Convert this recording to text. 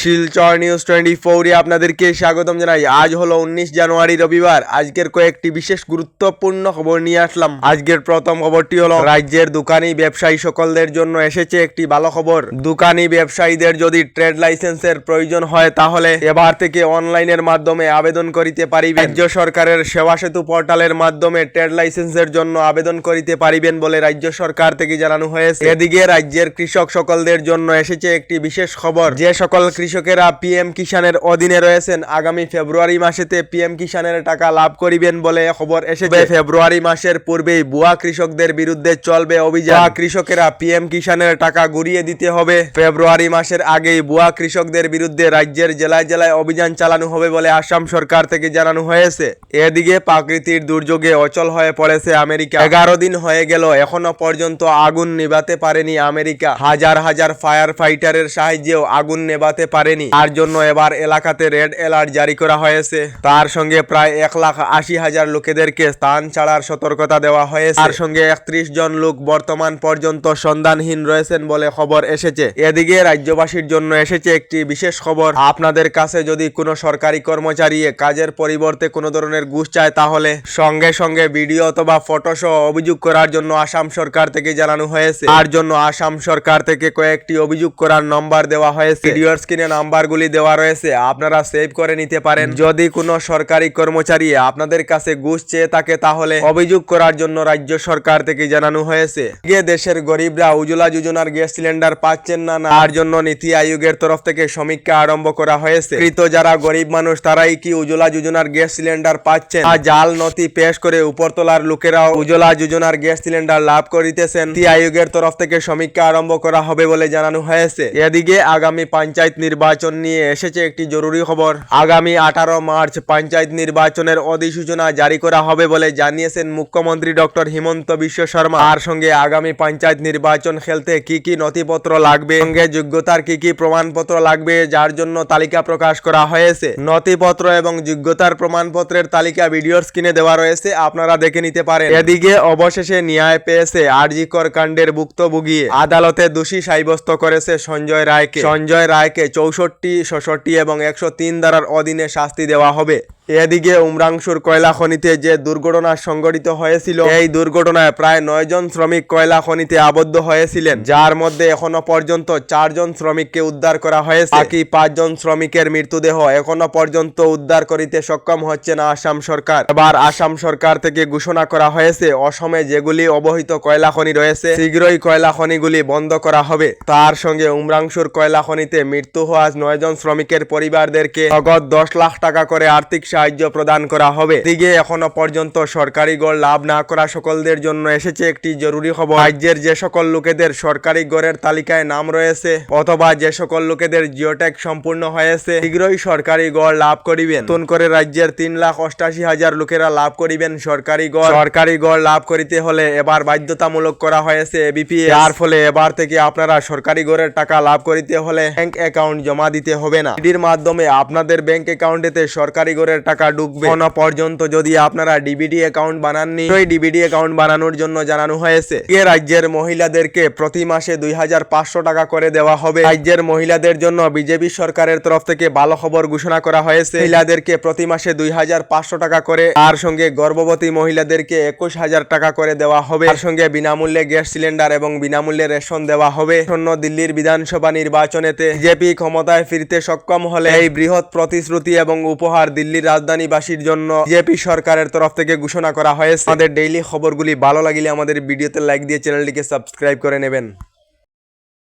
Silchar news 24 এ আপনাদেরকে স্বাগতম জানাই। আজ হলো 19 জানুয়ারি রবিবার। আজকের কয়েকটি বিশেষ গুরুত্বপূর্ণ খবর নিয়ে আসলাম। আজকের প্রথম খবরটি হলো রাজ্যের দোকানি ব্যবসায়ী সকলদের জন্য এসেছে একটি ভালো খবর। দোকানি ব্যবসায়ীদের যদি ট্রেড লাইসেন্সের প্রয়োজন হয় তাহলে এবার থেকে অনলাইনের মাধ্যমে আবেদন করিতে পারিবেন। রাজ্য সরকারের সেবা সেতু পোর্টালের মাধ্যমে ট্রেড লাইসেন্সের জন্য আবেদন করিতে পারিবেন বলে রাজ্য সরকার থেকে জানানো হয়েছে। এদিকে রাজ্যের কৃষক সকলদের জন্য এসেছে একটি বিশেষ খবর। যে সকল কৃষকেরা পিএম কিষানের অধীনে রয়েছেন আগামী ফেব্রুয়ারি মাসেতে পিএম কিষানের টাকা লাভ করিবেন বলে খবর এসেছে। ফেব্রুয়ারি মাসের পূর্বেই ভুয়া কৃষকদের বিরুদ্ধে চলবে অভিযান। কৃষকেরা পিএম কিষানের টাকা ঘুরিয়ে দিতে হবে। ফেব্রুয়ারি মাসের আগেই ভুয়া কৃষকদের বিরুদ্ধে রাজ্যের জেলায় জেলায় অভিযান চালানো হবে বলে আসাম সরকার থেকে জানানো হয়েছে। এদিকে প্রাকৃতিক দুর্যোগে অচল হয়ে পড়েছে আমেরিকা। 11 দিন হয়ে গেল এখনো পর্যন্ত আগুন নিভাতে পারেনি আমেরিকা। হাজার হাজার ফায়ার ফাইটারের সাহায্যেও আগুন নেভাতে পারেনি। তার জন্য এবার এলাকাতে রেড অ্যালার্ট জারি করা হয়েছে। তার সঙ্গে প্রায় 1,80,000 লোকেদেরকে স্থান ছাড়ার সতর্কতা দেওয়া হয়েছে। তার সঙ্গে 31 জন লোক বর্তমান পর্যন্ত সন্ধানহীন রয়েছেন বলে খবর এসেছে। এদিকে রাজ্যবাসীর জন্য এসেছে একটি বিশেষ খবর। আপনাদের কাছে যদি কোনো সরকারি কর্মচারী কাজের পরিবর্তে কোনো ধরনের ঘুষ চায় তাহলে সঙ্গে সঙ্গে ভিডিও অথবা ফটো সহ অভিযোগ করার জন্য আসাম সরকার থেকে জানানো হয়েছে। তার জন্য আসাম সরকার থেকে কয়েকটি অভিযোগ করার নম্বর দেওয়া হয়েছে। ভিডিওর স্ক্রিনে নাম্বারগুলি দেওয়া রয়েছে, আপনারা সেভ করে নিতে পারেন। যদি কোনো সরকারি কর্মচারী আপনাদের কাছে ঘুষ চেয়ে থাকে তাহলে অভিযোগ করার জন্য রাজ্য সরকার থেকে জানানো হয়েছে। দেশের গরিবরা উজ্জ্বলা যোজনার গ্যাস সিলিন্ডার পাচ্ছেন না, তার জন্য নীতি আয়োগের তরফ থেকে সমীক্ষা আরম্ভ করা হয়েছে। যারা গরিব মানুষ তারাই কি উজ্জ্বলা যোজনার গ্যাস সিলিন্ডার পাচ্ছেন? জাল নথি পেশ করে উপরতলার লোকেরাও উজ্জ্বলা যোজনার গ্যাস সিলিন্ডার লাভ করিতেছেন। নীতি আয়োগের তরফ থেকে সমীক্ষা আরম্ভ করা হবে বলে জানানো হয়েছে। এদিকে আগামী পঞ্চায়েত নির্বাচন নিয়ে এসেছে একটি জরুরি খবর। আগামী 18 মার্চ পঞ্চায়েত নির্বাচনের অধিসূচনা জারি করা হবে বলে জানিয়েছেন মুখ্যমন্ত্রী ডক্টর হিমন্ত বিশ্ব শর্মা। তার সঙ্গে আগামী পঞ্চায়েত নির্বাচন খেলতে কি কি নথিপত্র লাগবে, সঙ্গে যোগ্যতার কি কি প্রমাণপত্র লাগবে, যার জন্য তালিকা প্রকাশ করা হয়েছে। নথিপত্র এবং যোগ্যতার প্রমাণপত্রের তালিকা ভিডিওর স্ক্রিনে দেওয়া রয়েছে, আপনারা দেখে নিতে পারেন। এদিকে অবশেষে ন্যায় পেয়েছে আরজিকর কাণ্ডের ভুক্তভোগী। আদালতে দোষী সাব্যস্ত করেছে সঞ্জয় রায়কে। সঞ্জয় রায়কে 64, 66 এবং 103 ধারার অধীনে শাস্তি দেওয়া হবে। এদিকে উমরাংশুর কয়লা খনিতে যে দুর্ঘটনা সংঘটিত হয়েছিল, এই দুর্ঘটনায় প্রায় 9 জন শ্রমিক কয়লা খনিতে আবদ্ধ হয়েছিলেন, যার মধ্যে এখনো পর্যন্ত 4 জন শ্রমিককে উদ্ধার করা হয়েছে। বাকি 5 জন শ্রমিকের মৃতদেহ এখনো পর্যন্ত উদ্ধার করিতে সক্ষম হচ্ছে না আসাম সরকার। এবার আসাম সরকার থেকে ঘোষণা করা হয়েছে অসমে যেগুলি অবহিত কয়লা খনি রয়েছে শীঘ্রই কয়লা খনিগুলি বন্ধ করা হবে। তার সঙ্গে উমরাংশুর কয়লা খনিতে মৃত্যু হওয়া 9 জন শ্রমিকের পরিবারদেরকে নগদ 10 লাখ টাকা করে আর্থিক সাহায্য প্রদান করা হবে। এদিকে এখনো পর্যন্ত সরকারি গড় লাভ না করা সকলদের জন্য এসেছে একটি জরুরি খবর। রাজ্যের যে সকল লোকেদের সরকারি গড়ের তালিকায় নাম রয়েছে অথবা যে সকল লোকেদের জিওট্যাগ সম্পূর্ণ হয়েছে শীঘ্রই সরকারি গড় লাভ করিবেন। নতুন করে রাজ্যের 3,88,000 লোকেরা লাভ করিবেন সরকারি গড়। সরকারি গড় লাভ করিতে হলে এবার বাধ্যতামূলক করা হয়েছে এবিপিএস। যার ফলে এবার থেকে আপনারা সরকারি গড়ের টাকা লাভ করিতে হলে ব্যাংক অ্যাকাউন্ট জমা দিতে হবে না। এটির মাধ্যমে আপনাদের ব্যাংক অ্যাকাউন্টেতে সরকারি গড়ের টাকা ঢুকবে। এখনো পর্যন্ত যদি আপনারা ডিবিডি অ্যাকাউন্ট বানাননি, ওই ডিবিডি অ্যাকাউন্ট বানানোর জন্য জানানো হয়েছে। রাজ্যের মহিলাদেরকে প্রতি মাসে 2,500 টাকা করে দেওয়া হবে। রাজ্যের মহিলাদের জন্য বিজেপি সরকারের তরফ থেকে ভালো খবর ঘোষণা করা হয়েছে। মহিলাদেরকে প্রতি মাসে 2,500 টাকা করে, তার সঙ্গে গর্ভবতী মহিলাদেরকে 21,000 টাকা করে দেওয়া হবে। তার সঙ্গে বিনামূল্যে গ্যাস সিলিন্ডার এবং বিনামূল্যে রেশন দেওয়া হবে। দিল্লির বিধানসভা নির্বাচনেতে বিজেপি ক্ষমতায় ফিরতে সক্ষম হলে এই বৃহৎ প্রতিশ্রুতি এবং উপহার দিল্লির রাজধানীবাসীর জন্য বিজেপি সরকারের তরফ থেকে ঘোষণা করা হয়েছে। আমাদের ডেইলি খবরগুলি ভালো লাগলে আমাদের ভিডিওতে লাইক দিয়ে চ্যানেলটিকে সাবস্ক্রাইব করে নেবেন।